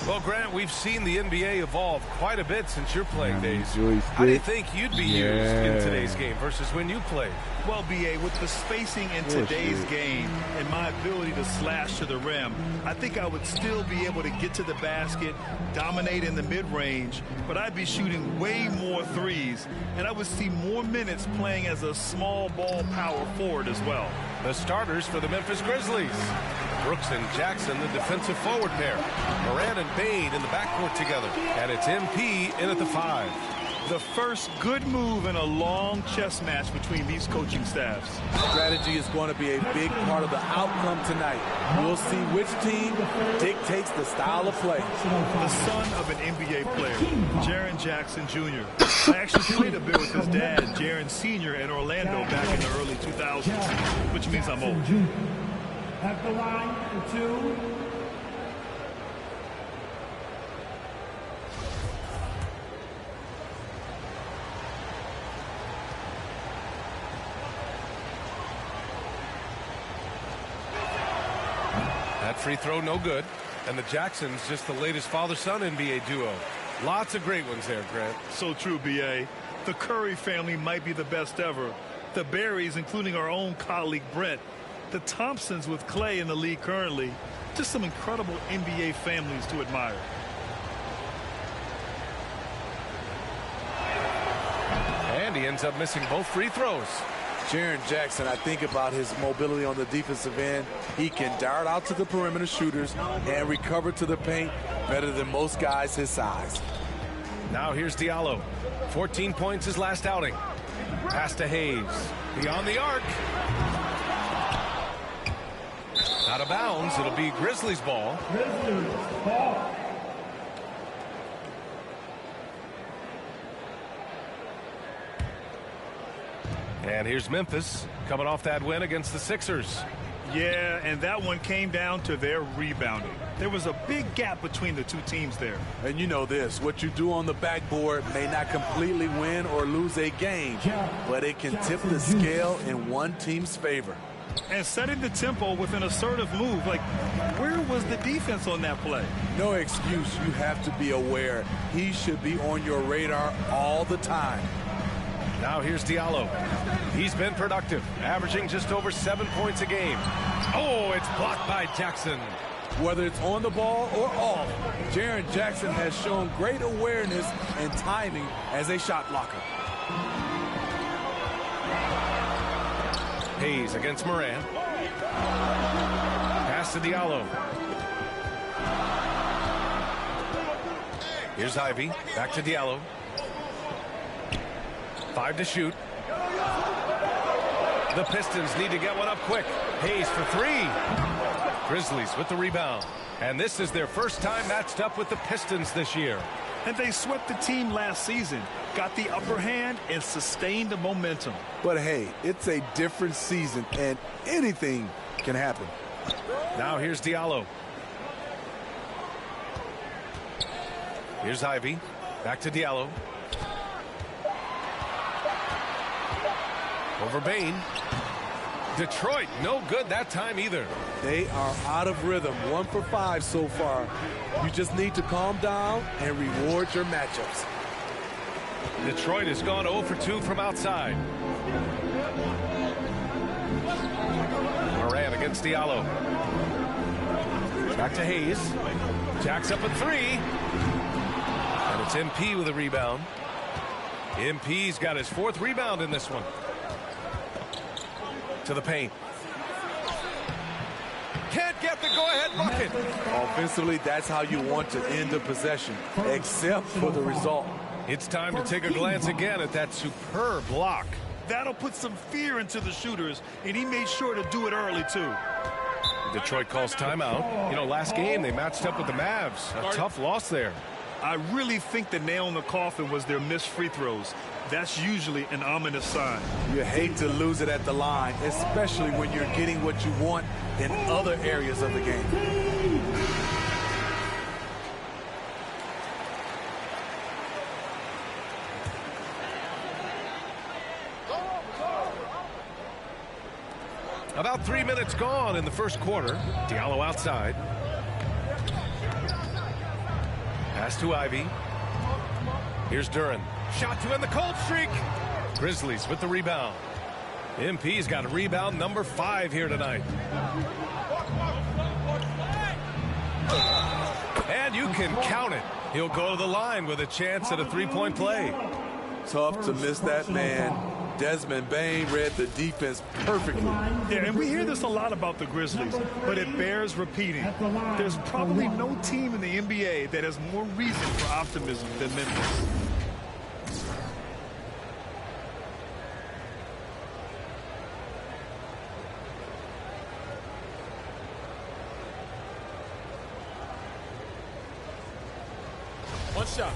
Well, Grant, we've seen the NBA evolve quite a bit since your playing days. How do you think you'd be used in today's game versus when you played? Well, B.A., with the spacing in today's game and my ability to slash to the rim, I think I would still be able to get to the basket, dominate in the mid-range, but I'd be shooting way more threes, and I would see more minutes playing as a small ball power forward as well. The starters for the Memphis Grizzlies. Brooks and Jackson, the defensive forward pair. Morant and Bane in the backcourt together. And it's MP in at the 5. The first good move in a long chess match between these coaching staffs. Strategy is going to be a big part of the outcome tonight. We'll see which team dictates the style of play. The son of an NBA player, Jaren Jackson Jr. I actually played a bit with his dad, Jaren Sr. in Orlando back in the early 2000s, which means I'm old. At the line for 2. That free throw no good. And the Jacksons just the latest father-son NBA duo. Lots of great ones there, Grant. So true, B.A. The Curry family might be the best ever. The Berrys, including our own colleague Brett. The Thompsons with Clay in the league currently. Just some incredible NBA families to admire. And he ends up missing both free throws. Jaren Jackson, I think about his mobility on the defensive end. He can dart out to the perimeter shooters and recover to the paint better than most guys his size. Now here's Diallo. 14 points his last outing. Pass to Hayes. Beyond the arc. Out of bounds. It'll be Grizzlies ball. Grizzlies ball. And here's Memphis coming off that win against the Sixers. Yeah, and that one came down to their rebounding. There was a big gap between the two teams there. And you know this, what you do on the backboard may not completely win or lose a game, but it can tip the scale in one team's favor. And setting the tempo with an assertive move, like where was the defense on that play? No excuse, you have to be aware. He should be on your radar all the time. Now here's Diallo. He's been productive, averaging just over 7 points a game. Oh, it's blocked by Jackson. Whether it's on the ball or off, Jaren Jackson has shown great awareness and timing as a shot blocker. Hayes against Morant. Pass to Diallo. Here's Ivy. Back to Diallo. 5 to shoot. The Pistons need to get one up quick. Hayes for 3. Grizzlies with the rebound. And this is their first time matched up with the Pistons this year. And they swept the team last season, got the upper hand, and sustained the momentum. But hey, it's a different season, and anything can happen. Now here's Diallo. Here's Ivy. Back to Diallo. Over Bane. Detroit, no good that time either. They are out of rhythm, 1 for 5 so far. You just need to calm down and reward your matchups. Detroit has gone 0 for 2 from outside. Morant against Diallo. Back to Hayes. Jack's up at 3. And it's MP with a rebound. MP's got his 4th rebound in this one. To the paint. Can't get the go-ahead bucket. Offensively, that's how you want to end the possession, except for the result. It's time to take a glance again at that superb block. That'll put some fear into the shooters, and he made sure to do it early, too. Detroit calls timeout. You know, last game they matched up with the Mavs. A tough loss there. I really think the nail in the coffin was their missed free throws. That's usually an ominous sign. You hate to lose it at the line, especially when you're getting what you want in other areas of the game. About 3 minutes gone in the first quarter. Diallo outside. Pass to Ivy. Here's Duren. Shot to end the cold streak. Grizzlies with the rebound. MP's got a rebound number 5 here tonight. And you can count it. He'll go to the line with a chance at a three-point play. Tough to miss that man. Desmond Bane read the defense perfectly. Yeah, and we hear this a lot about the Grizzlies, but it bears repeating. There's probably no team in the NBA that has more reason for optimism than Memphis. One shot.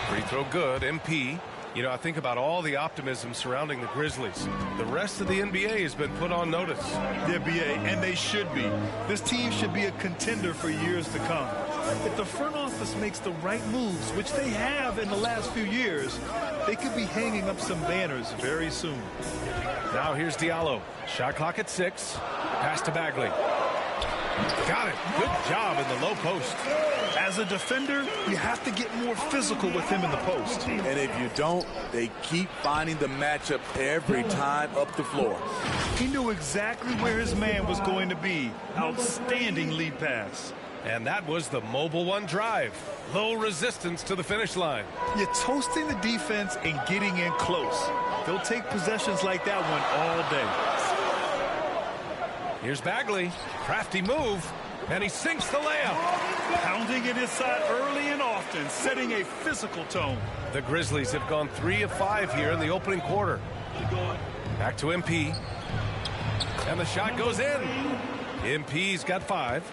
Free throw good. MP. You know, I think about all the optimism surrounding the Grizzlies. The rest of the NBA has been put on notice. The NBA, and they should be. This team should be a contender for years to come. If the front office makes the right moves, which they have in the last few years, they could be hanging up some banners very soon. Now here's Diallo. Shot clock at 6. Pass to Bagley. Got it. Good job in the low post. As a defender, you have to get more physical with him in the post. And if you don't, they keep finding the matchup every time up the floor. He knew exactly where his man was going to be. Outstanding lead pass. And that was the mobile one drive. Low resistance to the finish line. You're toasting the defense and getting in close. They'll take possessions like that one all day. Here's Bagley. Crafty move. And he sinks the layup. Pounding it inside early and often, setting a physical tone. The Grizzlies have gone 3 of 5 here in the opening quarter. Back to MP. And the shot goes in. MP's got 5.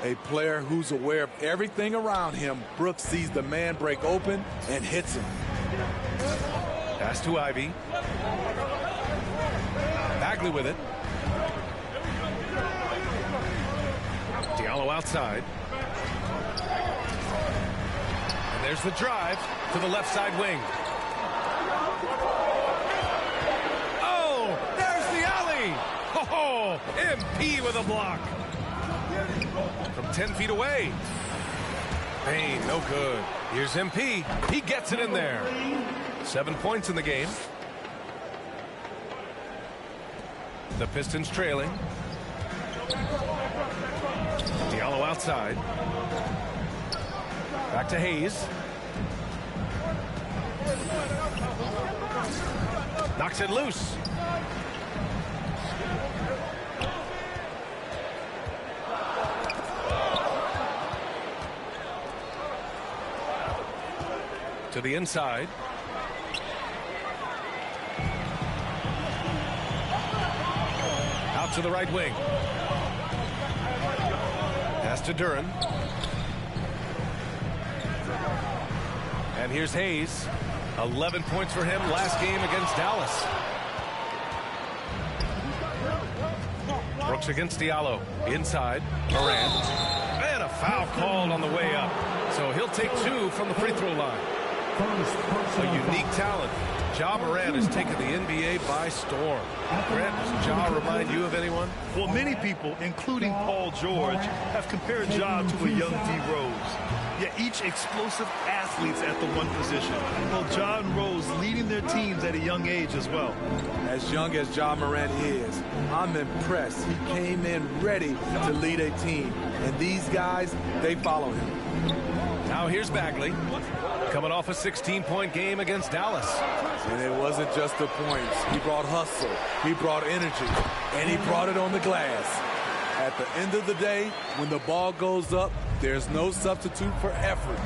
A player who's aware of everything around him. Brooks sees the man break open and hits him. Pass to Ivy. Bagley with it. Diallo outside. And there's the drive to the left side wing. Oh, there's the alley. Oh, MP with a block. From 10 feet away. Bane, no good. Here's MP. He gets it in there. 7 points in the game. The Pistons trailing. Diallo outside. Back to Hayes. Knocks it loose. To the inside. Out to the right wing. Pass to Duren. And here's Hayes. 11 points for him last game against Dallas. Brooks against Diallo. Inside. Morant. And a foul called on the way up. So he'll take 2 from the free throw line. A unique talent. Ja Morant has taken the NBA by storm. Grant, does Ja remind you of anyone? Well, many people, including Paul George, have compared Ja to a young D. Rose. Yet each explosive athletes at the one position. Well, Ja and Rose leading their teams at a young age as well. As young as Ja Morant is, I'm impressed. He came in ready to lead a team. And these guys, they follow him. Now here's Bagley. Coming off a 16-point game against Dallas. And it wasn't just the points. He brought hustle. He brought energy. And he brought it on the glass. At the end of the day, when the ball goes up, there's no substitute for effort.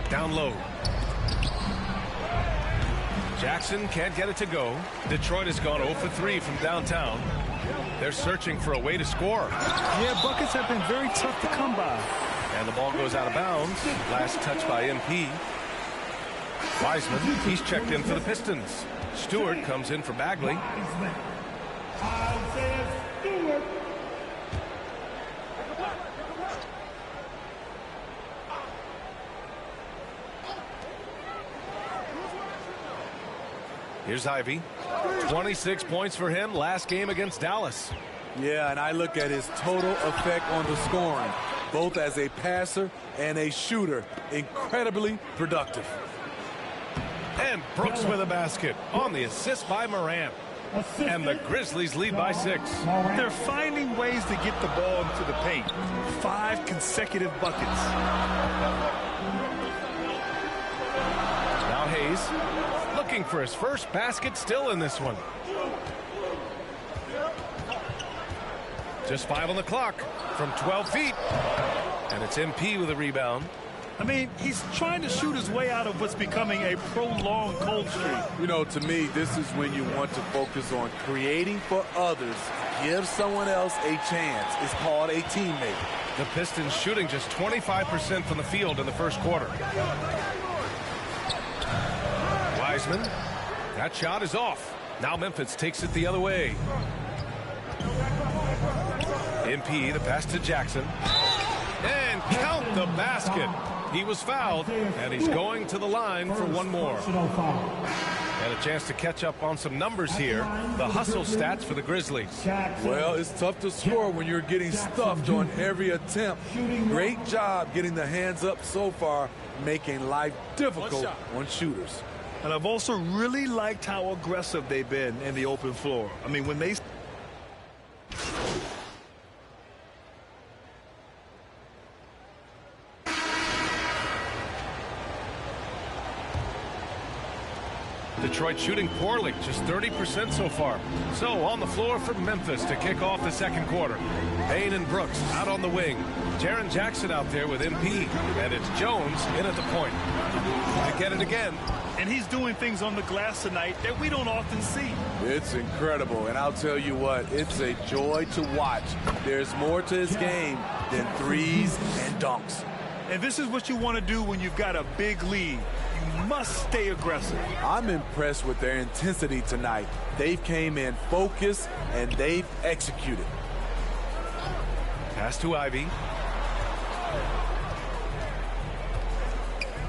Down low. Jackson can't get it to go. Detroit has gone 0 for 3 from downtown. They're searching for a way to score. Yeah, buckets have been very tough to come by. And the ball goes out of bounds. Last touch by MP. Wiseman, he's checked in for the Pistons. Stewart comes in for Bagley. Isaiah Stewart. Here's Ivy. 26 points for him last game against Dallas. Yeah, and I look at his total effect on the scoring, both as a passer and a shooter. Incredibly productive. And Brooks with a basket on the assist by Morant. And the Grizzlies lead by 6. They're finding ways to get the ball into the paint. 5 consecutive buckets. Now Hayes looking for his first basket, still in this one. Just 5 on the clock from 12 feet. And it's MP with a rebound. I mean, he's trying to shoot his way out of what's becoming a prolonged cold streak. You know, to me, this is when you want to focus on creating for others. Give someone else a chance. It's called a teammate. The Pistons shooting just 25% from the field in the first quarter. Wiseman. That shot is off. Now Memphis takes it the other way. MP, the pass to Jackson. And count the basket. He was fouled, and he's going to the line for one more. And a chance to catch up on some numbers here. The hustle stats for the Grizzlies. Well, it's tough to score when you're getting stuffed on every attempt. Great job getting the hands up so far, making life difficult on shooters. And I've also really liked how aggressive they've been in the open floor. I mean, when they... Detroit shooting poorly, just 30% so far. So on the floor for Memphis to kick off the second quarter. Payne and Brooks out on the wing. Jaren Jackson out there with MP. And it's Jones in at the point. To get it again. And he's doing things on the glass tonight that we don't often see. It's incredible, and I'll tell you what, it's a joy to watch. There's more to his game than threes and dunks. And this is what you want to do when you've got a big lead. You must stay aggressive. I'm impressed with their intensity tonight. They've came in focused, and they've executed. Pass to Ivy.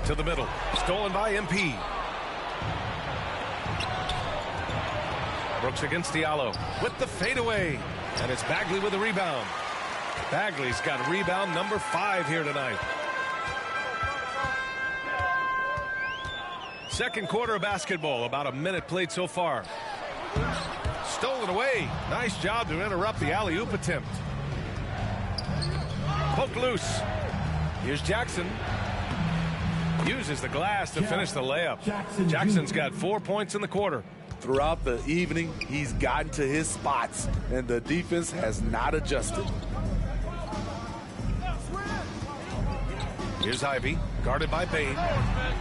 To the middle. Stolen by MP. Brooks against Diallo with the fadeaway. And it's Bagley with the rebound. Bagley's got rebound number 5 here tonight. Second quarter of basketball. About a minute played so far. Stolen away. Nice job to interrupt the alley-oop attempt. Poked loose. Here's Jackson. Uses the glass to finish the layup. Jackson's got 4 points in the quarter. Throughout the evening, he's gotten to his spots, and the defense has not adjusted. Here's Ivy, guarded by Payne.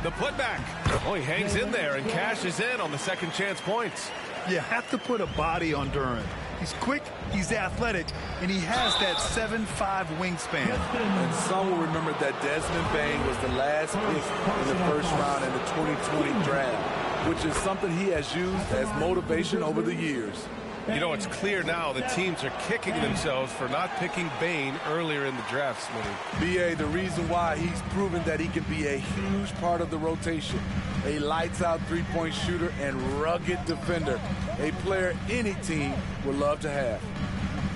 The putback. Oh, he hangs in there and cashes in on the second chance points. You have to put a body on Durant. He's quick, he's athletic, and he has that 7'5" wingspan. And some will remember that Desmond Bane was the last pick in the first round in the 2020 draft, which is something he has used as motivation over the years. You know, it's clear now that teams are kicking themselves for not picking Bane earlier in the draft, Smitty. B.A., the reason why he's proven that he can be a huge part of the rotation. A lights-out three-point shooter and rugged defender. A player any team would love to have.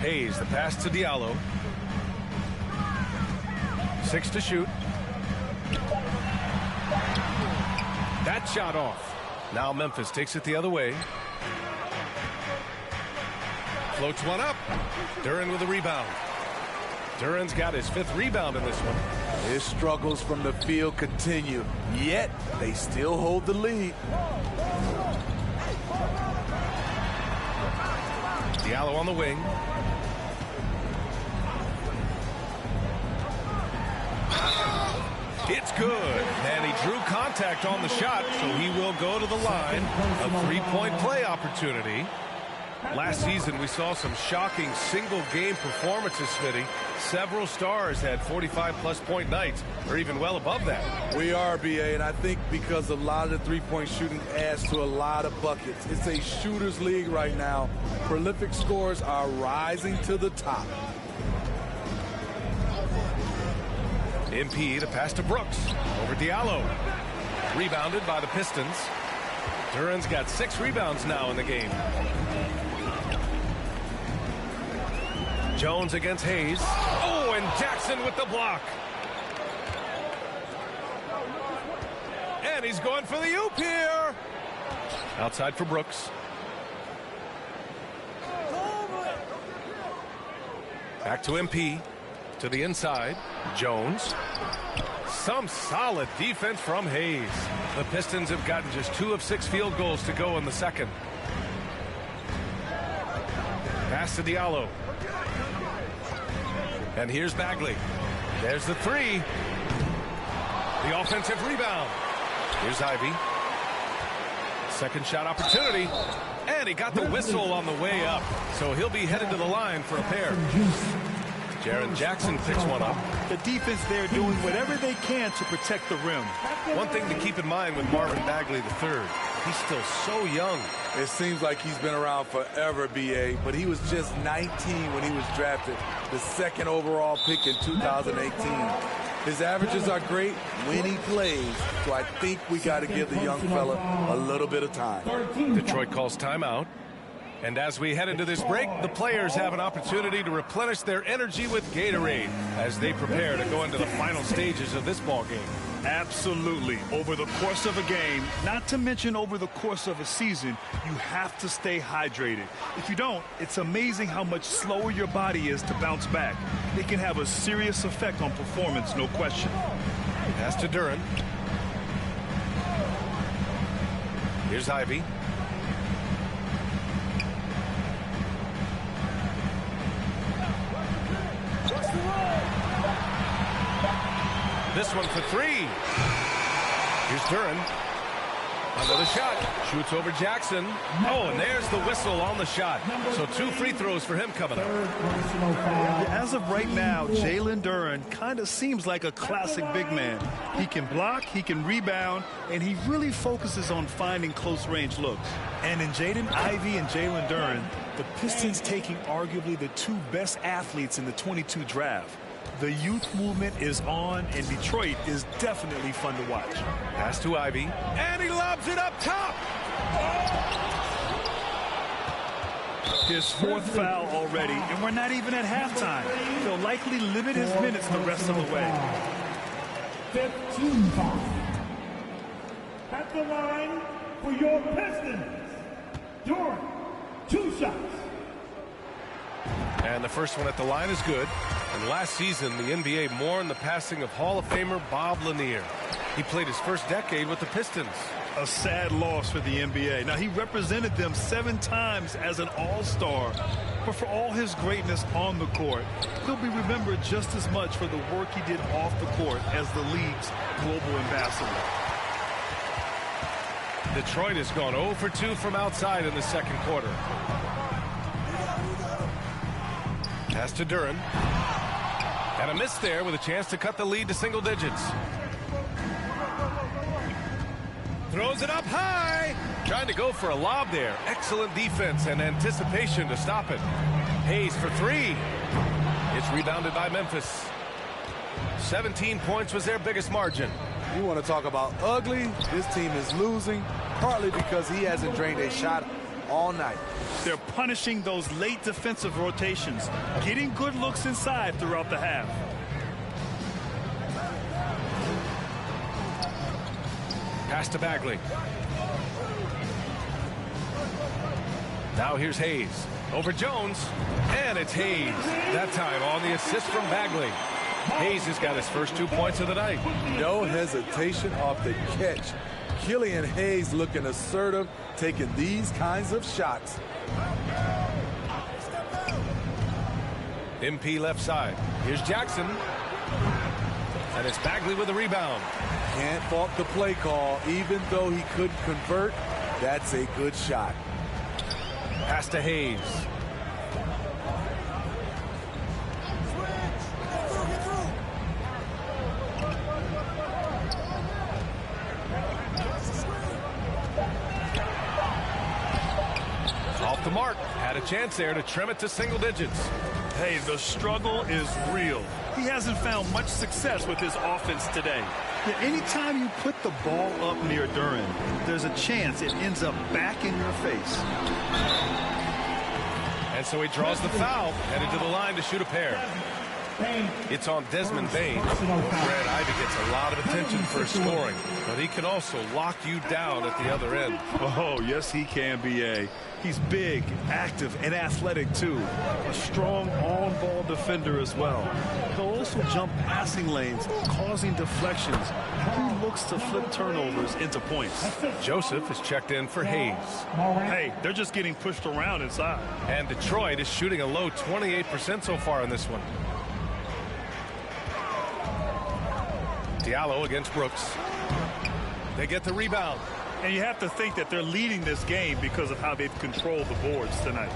Hayes, the pass to Diallo. 6 to shoot. That shot off. Now Memphis takes it the other way. Floats one up. Duren with a rebound. Duren's got his 5th rebound in this one. His struggles from the field continue, yet they still hold the lead. Diallo on the wing. It's good. And he drew contact on the shot, so he will go to the line. A three-point play opportunity. Last season, we saw some shocking single-game performances, Smitty. Several stars had 45-plus point nights, or even well above that. We are, B.A., and I think because a lot of the three-point shooting adds to a lot of buckets. It's a shooter's league right now. Prolific scorers are rising to the top. MP, the pass to Brooks. Over Diallo. Rebounded by the Pistons. Duren's got 6 rebounds now in the game. Jones against Hayes. Oh, and Jackson with the block. And he's going for the oop here. Outside for Brooks. Back to MP. To the inside. Jones. Some solid defense from Hayes. The Pistons have gotten just 2 of 6 field goals to go in the second. Pass to Diallo. And here's Bagley. There's the 3. The offensive rebound. Here's Ivy. Second shot opportunity. And he got the whistle on the way up. So he'll be headed to the line for a pair. Jaren Jackson picks one up. The defense there doing whatever they can to protect the rim. One thing to keep in mind with Marvin Bagley III, he's still so young. It seems like he's been around forever, B.A., but he was just 19 when he was drafted, the 2nd overall pick in 2018. His averages are great when he plays, so I think we got to give the young fella a little bit of time. Detroit calls timeout. And as we head into this break, the players have an opportunity to replenish their energy with Gatorade as they prepare to go into the final stages of this ball game. Absolutely. Over the course of a game, not to mention over the course of a season, you have to stay hydrated. If you don't, it's amazing how much slower your body is to bounce back. It can have a serious effect on performance, no question. Pass to Duren. Here's Ivy. This one for 3. Here's Duren. Another shot. Shoots over Jackson. Oh, and there's the whistle on the shot. So 2 free throws for him coming up. As of right now, Jalen Duren kind of seems like a classic big man. He can block, he can rebound, and he really focuses on finding close-range looks. And in Jaden Ivey and Jalen Duren, the Pistons taking arguably the 2 best athletes in the 22 draft. The youth movement is on, and Detroit is definitely fun to watch. Pass to Ivy, and he lobs it up top. His 4th foul already, and we're not even at halftime. He'll likely limit his minutes the rest of the way. 15 fouls. At the line for your Pistons, Duren, 2 shots. And the first one at the line is good. And last season, the NBA mourned the passing of Hall of Famer Bob Lanier. He played his first decade with the Pistons. A sad loss for the NBA. Now, he represented them 7 times as an all-star. But for all his greatness on the court, he'll be remembered just as much for the work he did off the court as the league's global ambassador. Detroit has gone 0 for 2 from outside in the second quarter. Pass to Duren. And a miss there with a chance to cut the lead to single digits. Throws it up high. Trying to go for a lob there. Excellent defense and anticipation to stop it. Hayes for 3. It's rebounded by Memphis. 17 points was their biggest margin. You want to talk about ugly? This team is losing, partly because he hasn't drained a shot all night. They're punishing those late defensive rotations, getting good looks inside throughout the half. Pass to Bagley. Now here's Hayes. Over Jones. And it's Hayes. That time on the assist from Bagley. Hayes has got his first 2 points of the night. No hesitation off the catch. Killian Hayes looking assertive, taking these kinds of shots. MP left side. Here's Jackson. And it's Bagley with the rebound. Can't fault the play call. Even though he couldn't convert, that's a good shot. Pass to Hayes. Off the mark. Had a chance there to trim it to single digits. Hey, the struggle is real. He hasn't found much success with his offense today. Anytime you put the ball up near Duren, there's a chance it ends up back in your face. And so he draws the foul, headed to the line to shoot a pair. It's on Desmond Bane. Brad Ivy gets a lot of attention for his scoring, but he can also lock you down at the other end. Oh, yes, he can, B.A. He's big, active, and athletic, too. A strong on-ball defender as well. He'll also jump passing lanes, causing deflections. He looks to flip turnovers into points. Joseph is checked in for Hayes. Hey, they're just getting pushed around inside. And Detroit is shooting a low 28% so far in this one. Diallo against Brooks. They get the rebound. And you have to think that they're leading this game because of how they've controlled the boards tonight.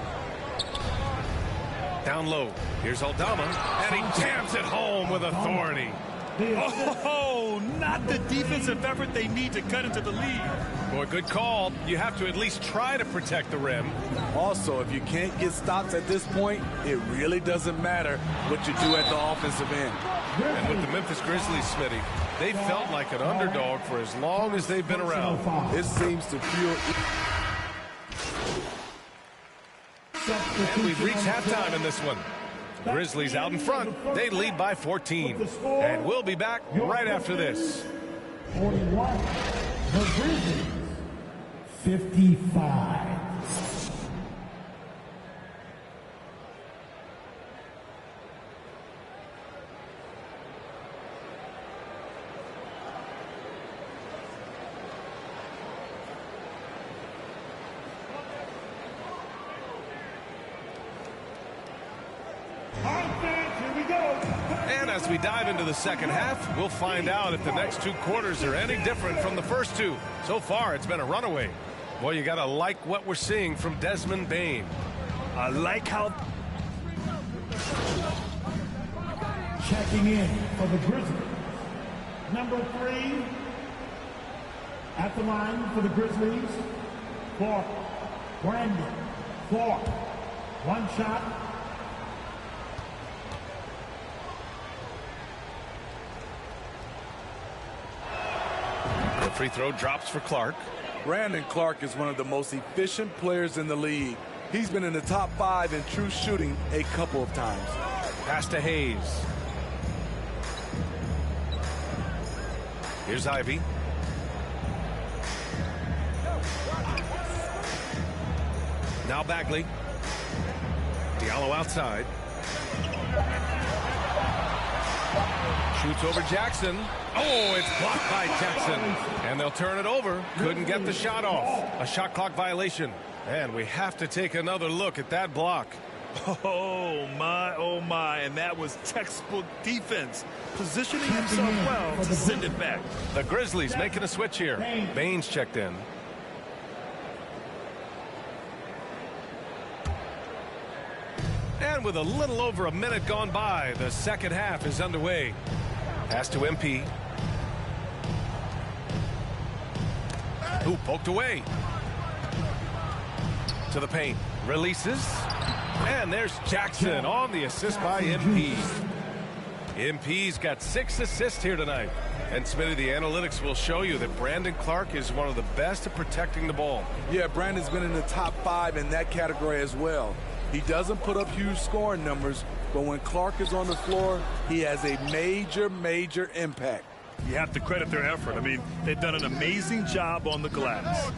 Down low. Here's Aldama. And he jams it home with authority. Oh, not the defensive effort they need to cut into the lead. Boy, good call. You have to at least try to protect the rim. Also, if you can't get stops at this point, it really doesn't matter what you do at the offensive end. And with the Memphis Grizzlies, Smitty, they felt like an underdog for as long as they've been around. It seems to feel... And we've reached halftime in this one. Grizzlies out in front. They lead by 14. And we'll be back right after this. 41. The Grizzlies. 55. And as we dive into the second half, we'll find out if the next two quarters are any different from the first two. So far, it's been a runaway. Boy, you got to like what we're seeing from Desmond Bane. I like how... Checking in for the Grizzlies. Number 3 at the line for the Grizzlies. Clark. Brandon Clark. One shot. The free throw drops for Clark. Brandon Clark is one of the most efficient players in the league. He's been in the top 5 in true shooting a couple of times. Pass to Hayes. Here's Ivy. Now Bagley. Diallo outside. Shoots over Jackson. Oh, it's blocked by Jackson. And they'll turn it over. Couldn't get the shot off. A shot clock violation. And we have to take another look at that block. Oh, my. And that was textbook defense. Positioning himself well to send it back. The Grizzlies making a switch here. Baines checked in. And with a little over a minute gone by, the second half is underway. Pass to MP. Who poked away. To the paint. Releases. And there's Jackson on the assist by MP. MP's got 6 assists here tonight. And Smitty, the analytics will show you that Brandon Clark is one of the best at protecting the ball. Yeah, Brandon's been in the top 5 in that category as well. He doesn't put up huge scoring numbers, but when Clark is on the floor, he has a major impact. You have to credit their effort. I mean, they've done an amazing job on the glass.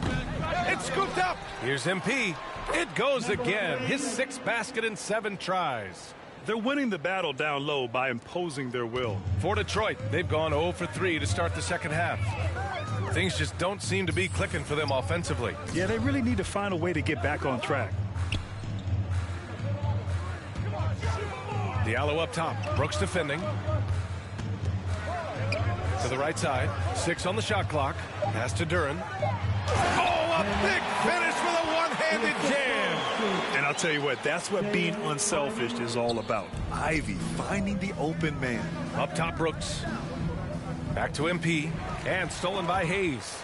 It's scooped up. Here's MP. It goes again. His 6th basket in 7 tries. They're winning the battle down low by imposing their will. For Detroit, they've gone 0 for 3 to start the second half. Things just don't seem to be clicking for them offensively. Yeah, they really need to find a way to get back on track. Diallo up top. Brooks defending. To the right side. 6 on the shot clock. Pass to Duren. Oh, a big finish with a one-handed jam. And I'll tell you what, that's what being unselfish is all about. Ivy finding the open man. Up top, Brooks. Back to MP. And stolen by Hayes.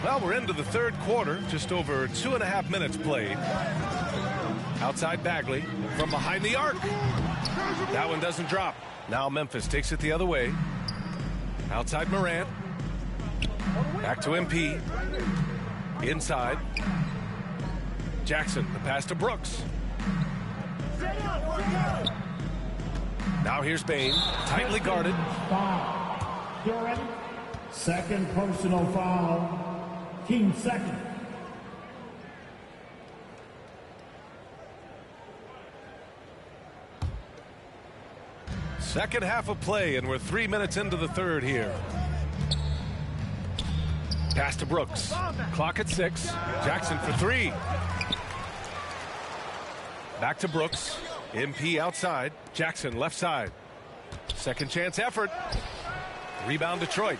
Well, we're into the third quarter. Just over 2.5 minutes played. Outside Bagley from behind the arc. That one doesn't drop. Now Memphis takes it the other way. Outside Morant. Back to MP. Inside. Jackson, the pass to Brooks. Now here's Bane, tightly guarded. Foul. Duren, second personal foul. Team second. Second half of play, and we're 3 minutes into the third here. Pass to Brooks. Clock at 6. Jackson for 3. Back to Brooks. MP outside. Jackson left side. Second chance effort. Rebound Detroit.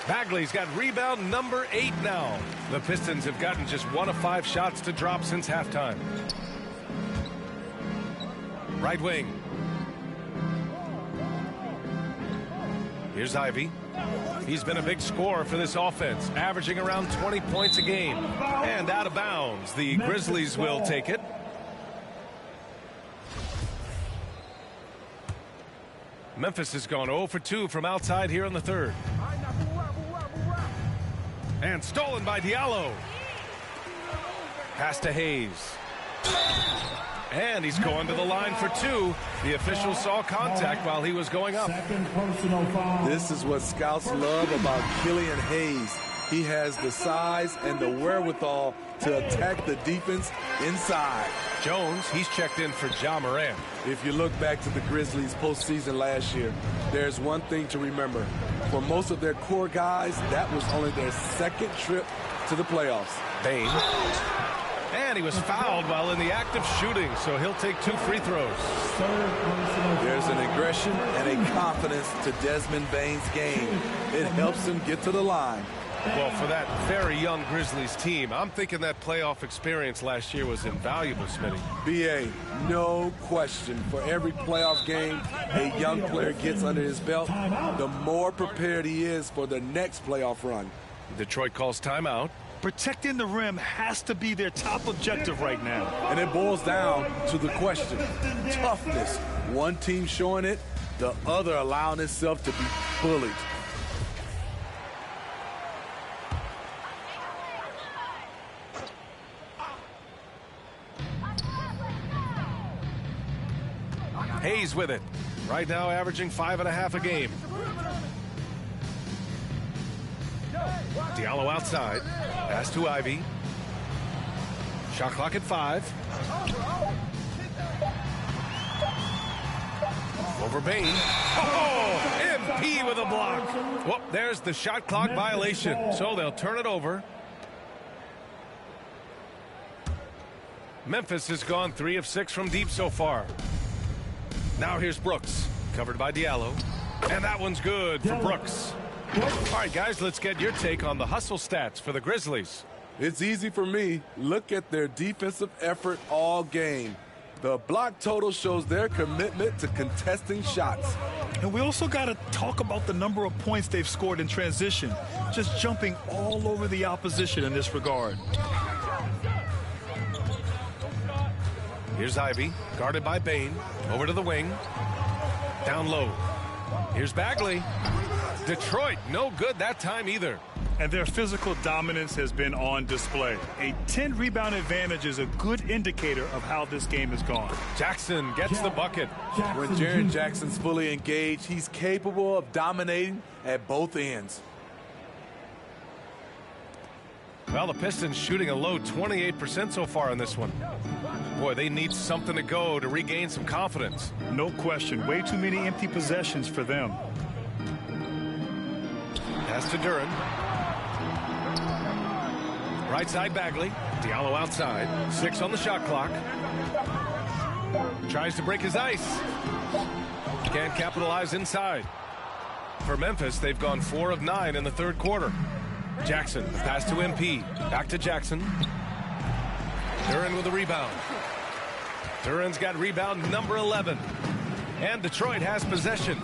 Bagley's got rebound number 8 now. The Pistons have gotten just 1 of 5 shots to drop since halftime. Right wing. Here's Ivey. He's been a big scorer for this offense, averaging around 20 points a game. And out of bounds. The Grizzlies will take it. Memphis has gone 0 for 2 from outside here in the third. And stolen by Diallo. Pass to Hayes. And he's going to the line for 2. The official saw contact while he was going up. Second personal foul. This is what scouts love about Killian Hayes. He has the size and the wherewithal to attack the defense inside. Jones, he's checked in for Ja Morant. If you look back to the Grizzlies postseason last year, there's one thing to remember. For most of their core guys, that was only their second trip to the playoffs. Bane. And he was fouled while in the act of shooting, so he'll take 2 free throws. There's an aggression and a confidence to Desmond Bane's game. It helps him get to the line. Well, for that very young Grizzlies team, I'm thinking that playoff experience last year was invaluable, Smitty. B.A., no question. For every playoff game a young player gets under his belt, the more prepared he is for the next playoff run. Detroit calls timeout. Protecting the rim has to be their top objective right now. And it boils down to the question. Toughness. One team showing it, the other allowing itself to be bullied. Hayes with it. Right now averaging 5.5 a game. Diallo outside. Pass to Ivey. Shot clock at 5. Over Bane. Oh, MP with a block. Well, there's the shot clock violation. So they'll turn it over. Memphis has gone 3 of 6 from deep so far. Now here's Brooks. Covered by Diallo. And that one's good for Brooks. All right, guys, let's get your take on the hustle stats for the Grizzlies. It's easy for me. Look at their defensive effort all game. The block total shows their commitment to contesting shots. And we also got to talk about the number of points they've scored in transition, just jumping all over the opposition in this regard. Here's Ivey, guarded by Bane. Over to the wing. Down low. Here's Bagley. Detroit, no good that time either. And their physical dominance has been on display. A 10-rebound advantage is a good indicator of how this game has gone. Jackson gets the bucket. When Jaren Jackson's fully engaged, he's capable of dominating at both ends. Well, the Pistons shooting a low 28% so far in this one. Boy, they need something to go to regain some confidence. No question. Way too many empty possessions for them. Pass to Duren. Right side Bagley. Diallo outside. 6 on the shot clock. Tries to break his ice. Can't capitalize inside. For Memphis, they've gone 4 of 9 in the third quarter. Jackson, pass to MP. Back to Jackson. Duren with a rebound. Duren's got rebound number 11. And Detroit has possession.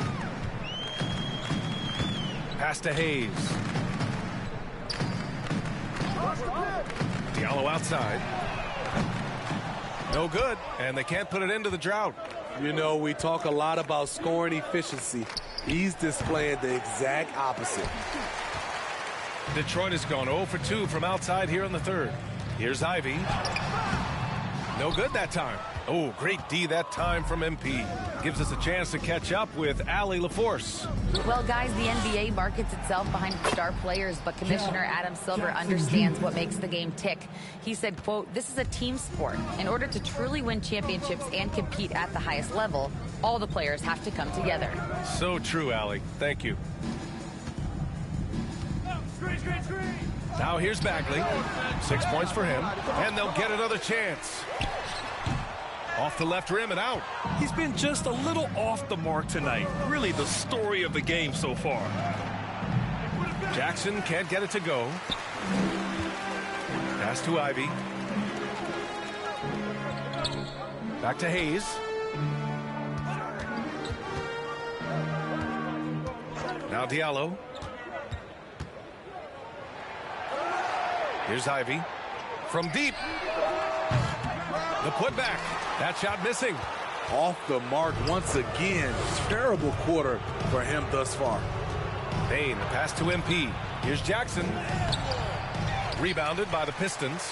Pass to Hayes. Diallo outside. No good, and they can't put it into the drought. You know, we talk a lot about scoring efficiency. He's displaying the exact opposite. Detroit has gone 0 for 2 from outside here in the third. Here's Ivey. No good that time. Oh, great D that time from MP. Gives us a chance to catch up with Allie LaForce. Well, guys, the NBA markets itself behind star players, but Commissioner Adam Silver understands what makes the game tick. He said, quote, "This is a team sport. In order to truly win championships and compete at the highest level, all the players have to come together." So true, Allie. Thank you. Now here's Bagley. 6 points for him, and they'll get another chance. Off the left rim and out. He's been just a little off the mark tonight. Really the story of the game so far. Jackson can't get it to go. Pass to Ivy. Back to Hayes. Now Diallo. Here's Ivy. From deep. The putback. That shot missing. Off the mark once again. Terrible quarter for him thus far. Payne, the pass to MP. Here's Jackson. Rebounded by the Pistons.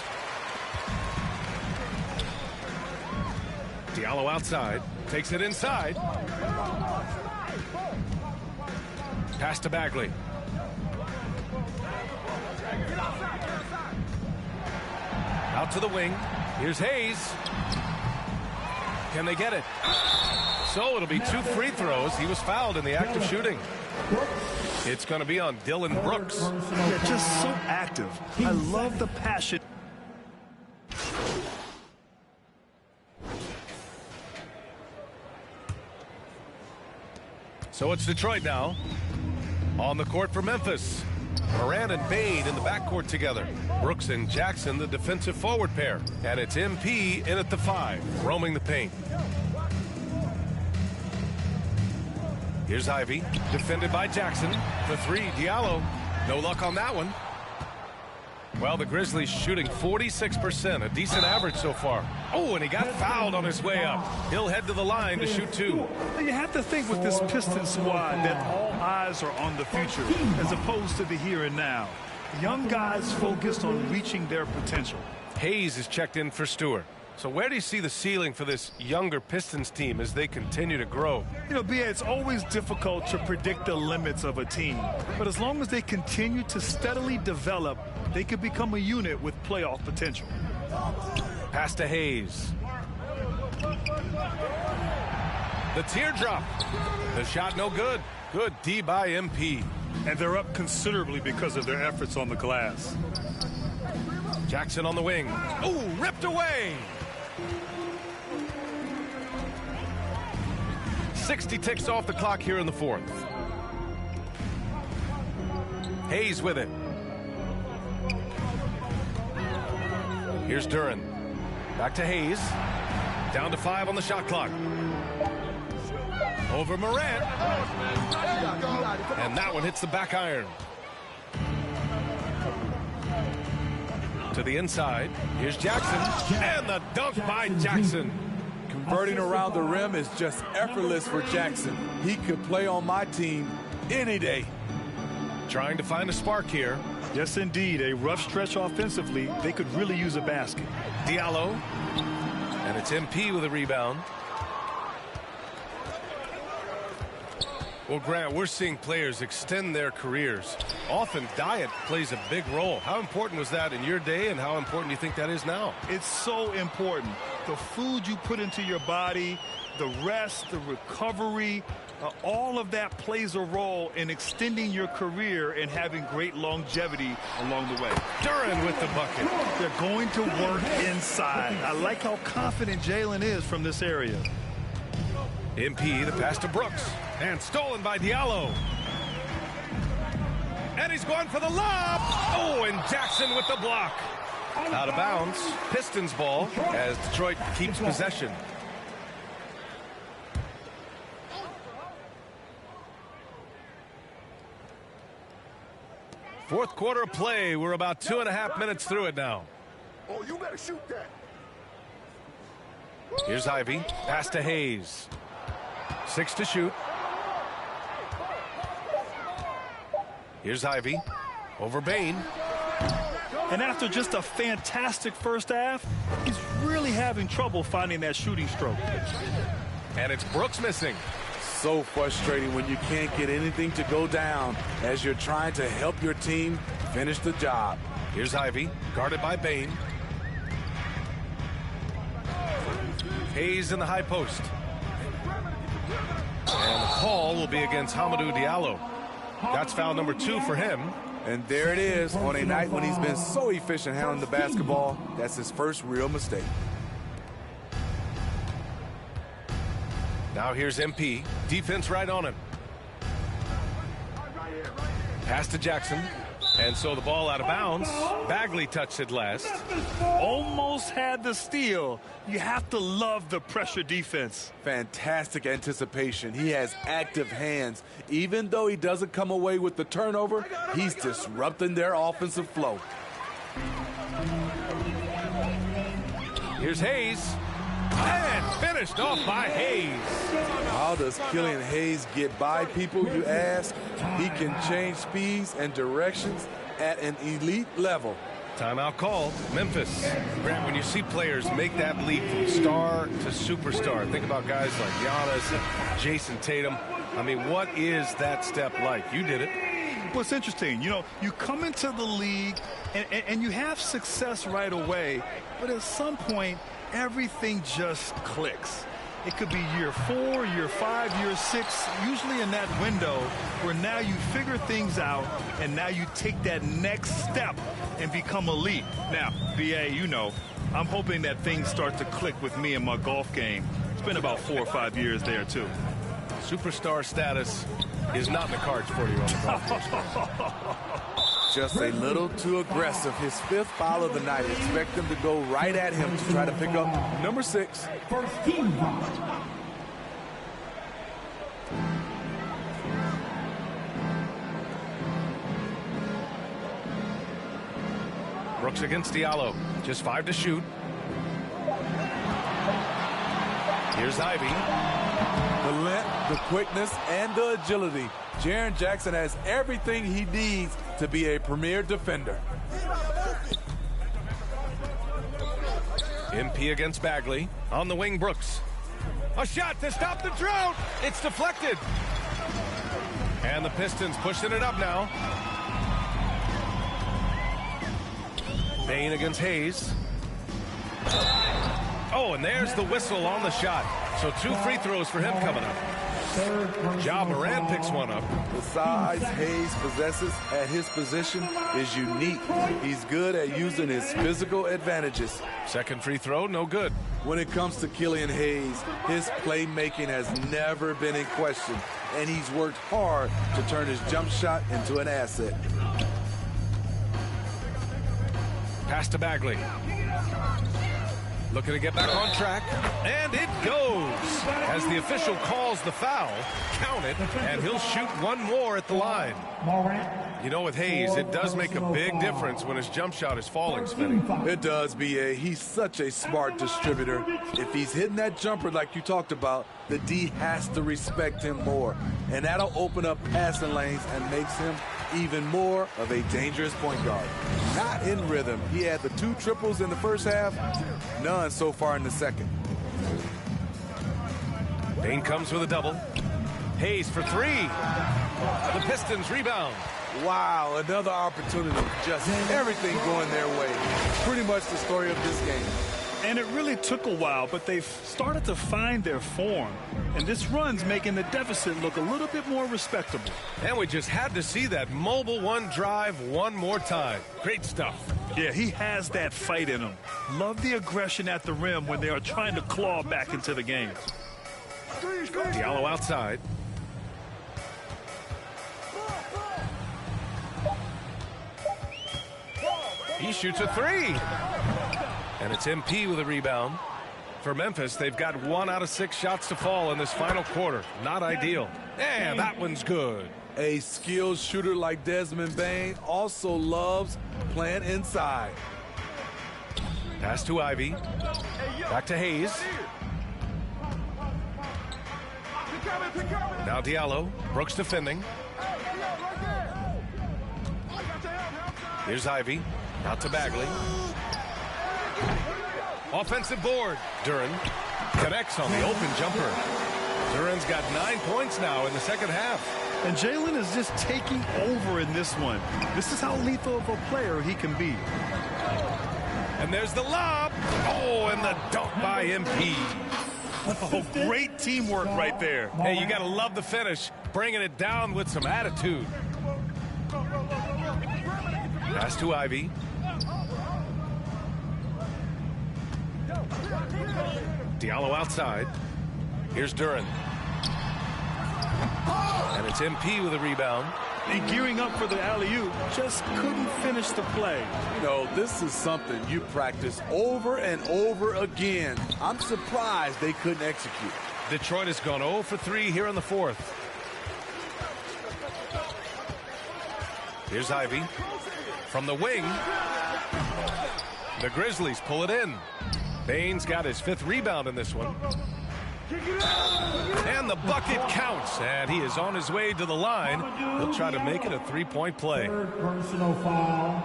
Diallo outside. Takes it inside. Pass to Bagley. Out to the wing. Here's Hayes. Can they get it? So it'll be 2 free throws. He was fouled in the act of shooting. It's going to be on Dylan Brooks. Yeah, just so active. I love the passion. So it's Detroit now. On the court for Memphis. Moran and Bane in the backcourt together. Brooks and Jackson, the defensive forward pair. And it's MP in at the 5, roaming the paint. Here's Ivy, defended by Jackson. The 3, Diallo. No luck on that one. Well, the Grizzlies shooting 46%, a decent average so far. Oh, and he got fouled on his way up. He'll head to the line to shoot 2. You have to think with this Pistons squad that all eyes are on the future as opposed to the here and now. Young guys focused on reaching their potential. Hayes is checked in for Stewart. So where do you see the ceiling for this younger Pistons team as they continue to grow? You know, B.A., it's always difficult to predict the limits of a team. But as long as they continue to steadily develop, they could become a unit with playoff potential. Pass to Hayes. The teardrop. The shot no good. Good D by MP. And they're up considerably because of their efforts on the glass. Jackson on the wing. Oh, ripped away. 60 ticks off the clock here in the 4th. Hayes with it. Here's Duren. Back to Hayes. Down to 5 on the shot clock. Over Morant. And that one hits the back iron. To the inside. Here's Jackson. And the dunk by Jackson. Converting around the rim is just effortless for Jackson. He could play on my team any day. Trying to find a spark here. Yes, indeed. A rough stretch offensively. They could really use a basket. Diallo. And it's MP with a rebound. Well, Grant, we're seeing players extend their careers. Often diet plays a big role. How important was that in your day, and how important do you think that is now? It's so important. The food you put into your body, the rest, the recovery, all of that plays a role in extending your career and having great longevity along the way. Duren with the bucket. They're going to work inside. I like how confident Jalen is from this area. MP, the pass to Brooks. And stolen by Diallo. And he's going for the lob. Oh, and Jackson with the block. Out of bounds. Pistons ball as Detroit keeps possession. Fourth quarter of play. We're about 2.5 minutes through it now. Oh, you better shoot that. Here's Ivy. Pass to Hayes. 6 to shoot. Here's Ivy. Over Bane. And after just a fantastic first half, he's really having trouble finding that shooting stroke. And it's Brooks missing. So frustrating when you can't get anything to go down as you're trying to help your team finish the job. Here's Ivy, guarded by Bane. Hayes in the high post. And the call will be against Hamidou Diallo. That's foul number 2 for him. And there it is on a night when he's been so efficient handling the basketball. That's his first real mistake. Now here's MP. Defense right on him. Pass to Jackson. And so the ball out of bounds. Bagley touched it last. Almost had the steal. You have to love the pressure defense. Fantastic anticipation. He has active hands. Even though he doesn't come away with the turnover, he's disrupting their offensive flow. Here's Hayes. And finished off by Hayes. How does Killian Hayes get by people, you ask? He can change speeds and directions at an elite level. Timeout called. Memphis. Grant, when you see players make that leap from star to superstar, think about guys like Giannis and Jason Tatum. I mean, what is that step like? You did it. Well, it's interesting. You know, you come into the league and you have success right away, but at some point, everything just clicks. It could be year 4, year 5, year 6, usually in that window where now you figure things out and now you take that next step and become elite. Now, BA, you know, I'm hoping that things start to click with me in my golf game. It's been about 4 or 5 years there, too. Superstar status is not in the cards for you on the golf course. Just a little too aggressive. His 5th foul of the night. Expect them to go right at him to try to pick up number 6. First team foul. Brooks against Diallo. Just 5 to shoot. Here's Ivy. The length, the quickness, and the agility. Jaren Jackson has everything he needs to be a premier defender. MP against Bagley. On the wing, Brooks. A shot to stop the drought. It's deflected. And the Pistons pushing it up now. Bane against Hayes. Oh, and there's the whistle on the shot. So 2 free throws for him coming up. Ja Morant picks one up. The size Hayes possesses at his position is unique. He's good at using his physical advantages. Second free throw, no good. When it comes to Killian Hayes, his playmaking has never been in question, and he's worked hard to turn his jump shot into an asset. Pass to Bagley. Looking to get back on track, and it goes. As the official calls the foul, count it, and he'll shoot one more at the line. You know, with Hayes, it does make a big difference when his jump shot is falling, Smitty. It does, B.A. He's such a smart distributor. If he's hitting that jumper like you talked about, the D has to respect him more. And that'll open up passing lanes and makes him even more of a dangerous point guard. Not in rhythm. He had the 2 triples in the first half, none so far in the second. Bane comes with a double. Hayes for 3. The Pistons rebound. Wow, another opportunity. Just everything going their way. Pretty much the story of this game. And it really took a while, but they've started to find their form. And this run's making the deficit look a little bit more respectable. And we just had to see that mobile 1 drive one more time. Great stuff. Yeah, he has that fight in him. Love the aggression at the rim when they are trying to claw back into the game. Diallo outside. He shoots a 3. And it's MP with a rebound. For Memphis, they've got 1 out of 6 shots to fall in this final quarter. Not ideal. And that one's good. A skilled shooter like Desmond Bane also loves playing inside. Pass to Ivy. Back to Hayes. Now Diallo. Brooks defending. Here's Ivy. Out to Bagley. Offensive board. Duren connects on the open jumper. Duren's got 9 points now in the second half. And Jalen is just taking over in this one. This is how lethal of a player he can be. And there's the lob. Oh, and the dunk by MP. Oh, great teamwork right there. Hey, you got to love the finish. Bringing it down with some attitude. Pass to Ivy. Diallo outside. Here's Duren. And it's MP with a rebound. And gearing up for the alley-oop, just couldn't finish the play. You know, this is something you practice over and over again. I'm surprised they couldn't execute. Detroit has gone 0 for 3 here in the fourth. Here's Ivy. From the wing. The Grizzlies pull it in. Bane's got his 5th rebound in this one. And the bucket counts, and he is on his way to the line. He'll try to make it a 3-point play. Third personal foul.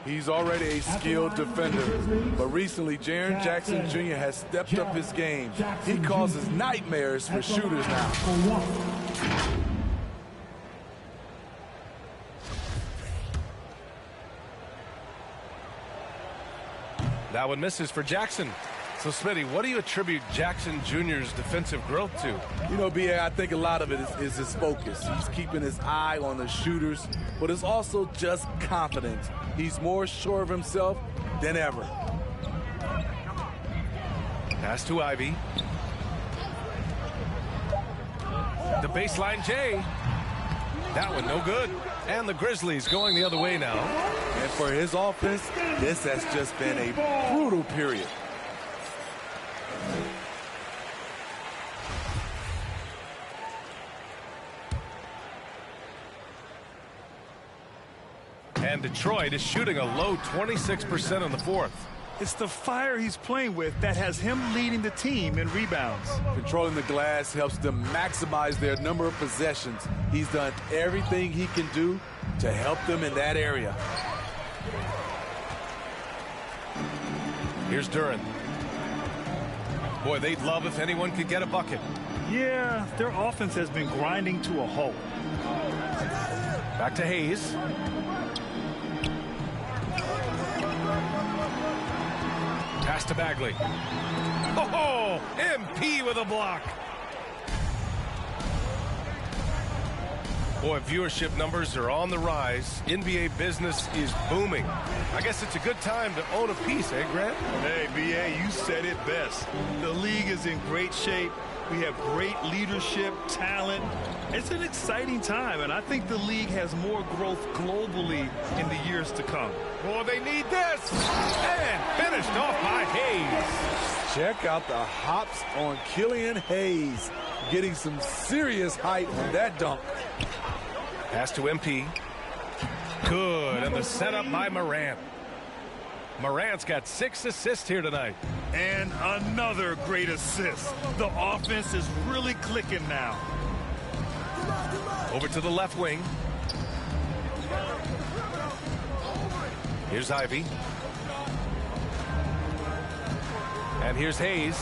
He's already a skilled defender, but recently Jaren Jackson Jr. has stepped up his game. He causes nightmares for shooters now. That one misses for Jackson. So, Smitty, what do you attribute Jackson Jr.'s defensive growth to? You know, B.A., I think a lot of it is his focus. He's keeping his eye on the shooters, but it's also just confidence. He's more sure of himself than ever. Pass to Ivy. The baseline J. That one no good. And the Grizzlies going the other way now. And for his offense, this has just been a brutal period. And Detroit is shooting a low 26% in the fourth. It's the fire he's playing with that has him leading the team in rebounds. Controlling the glass helps them maximize their number of possessions. He's done everything he can do to help them in that area. Here's Duren. Boy, they'd love if anyone could get a bucket. Yeah, their offense has been grinding to a halt. Back to Hayes. Pass to Bagley. Oh, MP with a block. Boy, viewership numbers are on the rise. NBA business is booming. I guess it's a good time to own a piece, eh, Grant? Hey, B.A., you said it best. The league is in great shape. We have great leadership, talent. It's an exciting time, and I think the league has more growth globally in the years to come. Boy, they need this. And finished off by Hayes. Check out the hops on Killian Hayes. Getting some serious height on that dunk. Pass to MP. Good, and the setup by Morant. Morant's got 6 assists here tonight. And another great assist. The offense is really clicking now. Over to the left wing. Here's Ivy. And here's Hayes.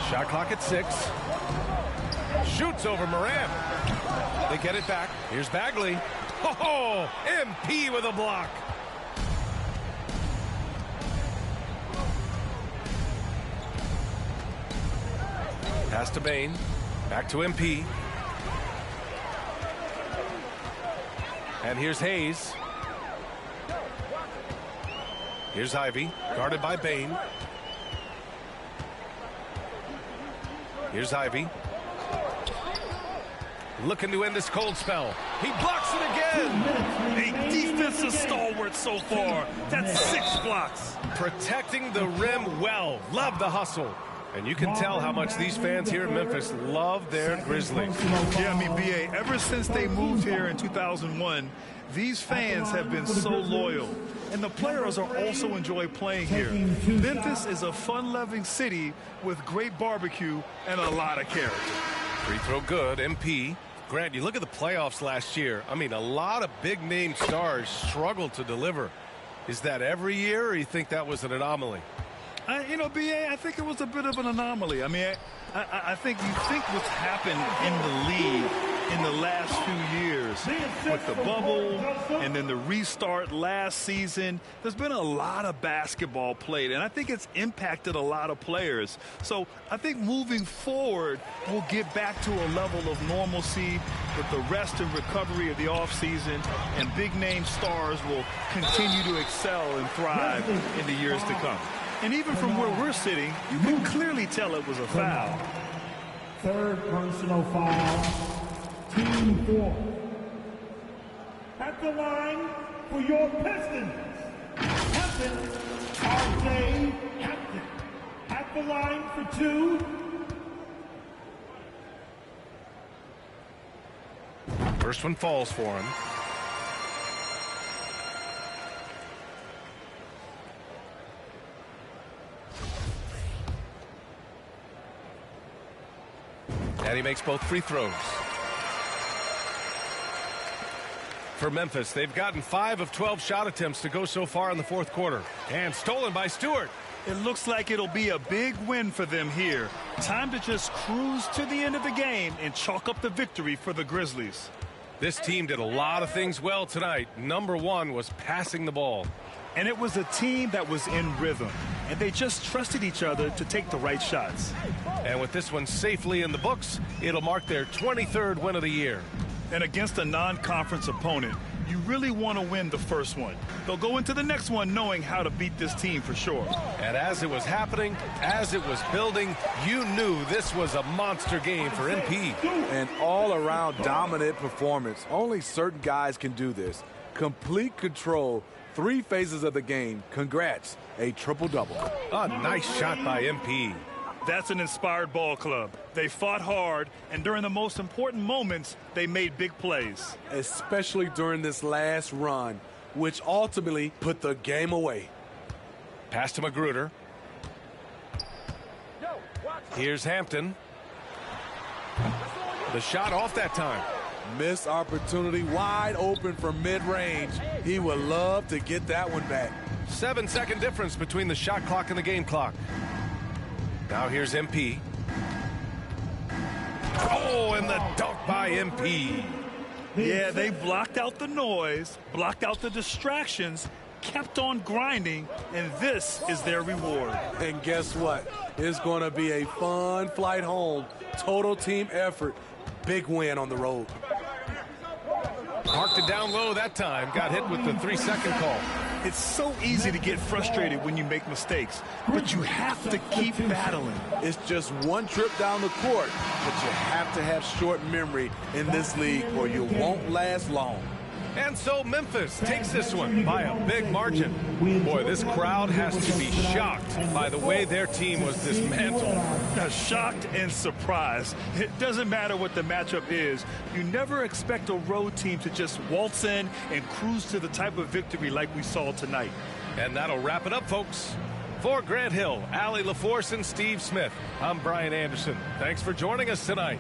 Shot clock at 6. Shoots over Morant. They get it back. Here's Bagley. Oh, MP with a block. Pass to Bane. Back to MP. And here's Hayes. Here's Ivy, guarded by Bane. Here's Ivy. Looking to end this cold spell. He blocks it again. A defensive stalwart so far. That's 6 blocks. Protecting the rim well. Love the hustle. And you can tell how much these fans here in Memphis love their Grizzlies. Yeah, I mean, B.A., ever since they moved here in 2001, these fans have been so loyal. And the players are also enjoy playing here. Memphis is a fun-loving city with great barbecue and a lot of character. Free throw good, MP. Grant, you look at the playoffs last year. I mean, a lot of big-name stars struggled to deliver. Is that every year, or you think that was an anomaly? You know, B.A., I think it was a bit of an anomaly. I mean, I think you think what's happened in the league in the last few years with the bubble and then the restart last season, there's been a lot of basketball played, and I think it's impacted a lot of players. So I think moving forward, we'll get back to a level of normalcy with the rest and recovery of the offseason, and big-name stars will continue to excel and thrive in the years to come. And even from where we're sitting, you can clearly tell it was a foul. Third personal foul. Team 4. At the line for your Pistons, Captain R.J. Hampton. At the line for 2. First one falls for him. And he makes both free throws. For Memphis, they've gotten 5 of 12 shot attempts to go so far in the fourth quarter. And stolen by Stewart. It looks like it'll be a big win for them here. Time to just cruise to the end of the game and chalk up the victory for the Grizzlies. This team did a lot of things well tonight. Number one was passing the ball. And it was a team that was in rhythm, and they just trusted each other to take the right shots. And with this one safely in the books, it'll mark their 23rd win of the year. And against a non-conference opponent, you really want to win the first one. They'll go into the next one knowing how to beat this team for sure. And as it was happening, as it was building, you knew this was a monster game for MP. An all-around dominant performance. Only certain guys can do this. Complete control. 3 phases of the game. Congrats. A triple-double. A nice shot by MP. That's an inspired ball club. They fought hard, and during the most important moments, they made big plays. Especially during this last run, which ultimately put the game away. Pass to Magruder. Here's Hampton. The shot off that time. Missed opportunity, wide open from mid-range. He would love to get that one back. 7-second difference between the shot clock and the game clock. Now here's MP. Oh, and the dunk by MP. Yeah, they blocked out the noise, blocked out the distractions, kept on grinding, and this is their reward. And guess what? It's going to be a fun flight home. Total team effort. Big win on the road. Parked it down low that time. Got hit with the 3-second call. It's so easy to get frustrated when you make mistakes, but you have to keep battling. It's just one trip down the court, but you have to have short memory in this league or you won't last long. And so Memphis takes this one by a big margin. Boy, this crowd has to be shocked by the way their team was dismantled. Shocked and surprised. It doesn't matter what the matchup is. You never expect a road team to just waltz in and cruise to the type of victory like we saw tonight. And that'll wrap it up, folks. For Grant Hill, Allie LaForce, and Steve Smith, I'm Brian Anderson. Thanks for joining us tonight.